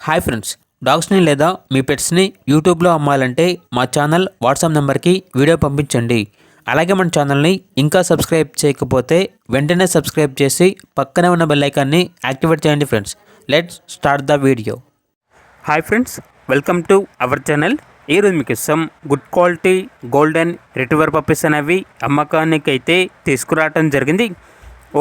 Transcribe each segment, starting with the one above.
Hi friends, డాగ్స్ని లేదా మీ పెట్స్ని యూట్యూబ్లో అమ్మాలంటే మా ఛానల్ వాట్సాప్ నెంబర్కి వీడియో పంపించండి. అలాగే మన ఛానల్ని ఇంకా సబ్స్క్రైబ్ చేయకపోతే వెంటనే సబ్స్క్రైబ్ చేసి పక్కనే ఉన్న బెల్ ఐకాన్ని యాక్టివేట్ చేయండి friends. Let's start the video. Hi friends, welcome to our channel. ఈరోజు మీకు ఇస్తాం good quality golden retriever puppies అనేవి అమ్మకానికి అయితే తీసుకురావడం జరిగింది.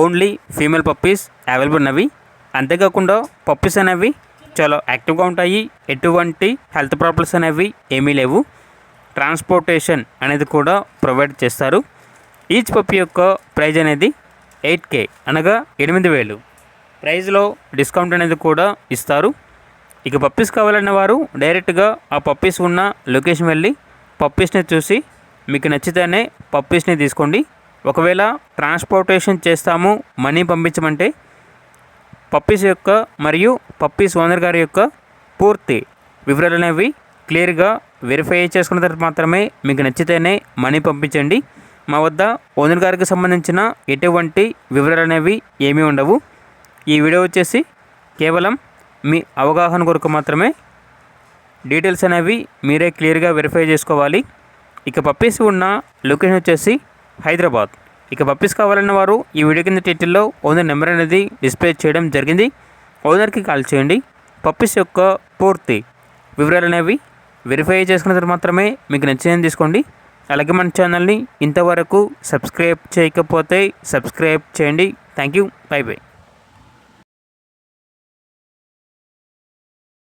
ఓన్లీ ఫీమేల్ పప్పీస్ అవైలబుల్ ఉన్నవి. అంతేకాకుండా పప్పీస్ అనేవి చాలా యాక్టివ్గా ఉంటాయి. ఎటువంటి హెల్త్ ప్రాబ్లమ్స్ అనేవి ఏమీ లేవు. ట్రాన్స్పోర్టేషన్ అనేది కూడా ప్రొవైడ్ చేస్తారు. ఈచ్ పప్పీ యొక్క ప్రైజ్ అనేది 8K అనగా 8,000 ప్రైజ్లో డిస్కౌంట్ అనేది కూడా ఇస్తారు. ఇక పప్పీస్ కావాలన్న వారు డైరెక్ట్గా ఆ పప్పీస్ ఉన్న లొకేషన్ వెళ్ళి పప్పీస్ని చూసి మీకు నచ్చితేనే పప్పీస్ని తీసుకోండి. ఒకవేళ ట్రాన్స్పోర్టేషన్ చేస్తాము, మనీ పంపించమంటే పప్పీస్ యొక్క మరియు పప్పీస్ ఓనర్ గారి యొక్క పూర్తి వివరాలు అనేవి క్లియర్గా వెరిఫై చేసుకున్న తర్వాత మాత్రమే మీకు నచ్చితేనే మనీ పంపించండి. మా వద్ద ఓనర్ గారికి సంబంధించిన ఎటువంటి వివరాలు అనేవి ఏమీ ఉండవు. ఈ వీడియో వచ్చేసి కేవలం మీ అవగాహన కొరకు మాత్రమే. డీటెయిల్స్ అనేవి మీరే క్లియర్గా వెరిఫై చేసుకోవాలి. ఇక పప్పీస్ ఉన్న లొకేషన్ వచ్చేసి హైదరాబాద్. ఇక పప్పీస్ కావాలన్న వారు ఈ వీడియో కింద టైటిల్లో ఓనర్ నెంబర్ అనేది డిస్ప్లే చేయడం జరిగింది. ఓనర్కి కాల్ చేయండి. పప్పీస్ యొక్క పూర్తి వివరాలు అనేవి వెరిఫై చేసుకున్న తర్వాత మాత్రమే మీకు నచ్చిందని తీసుకోండి. అలాగే మన ఛానల్ని ఇంతవరకు సబ్స్క్రైబ్ చేయకపోతే సబ్స్క్రైబ్ చేయండి. Thank you. By by.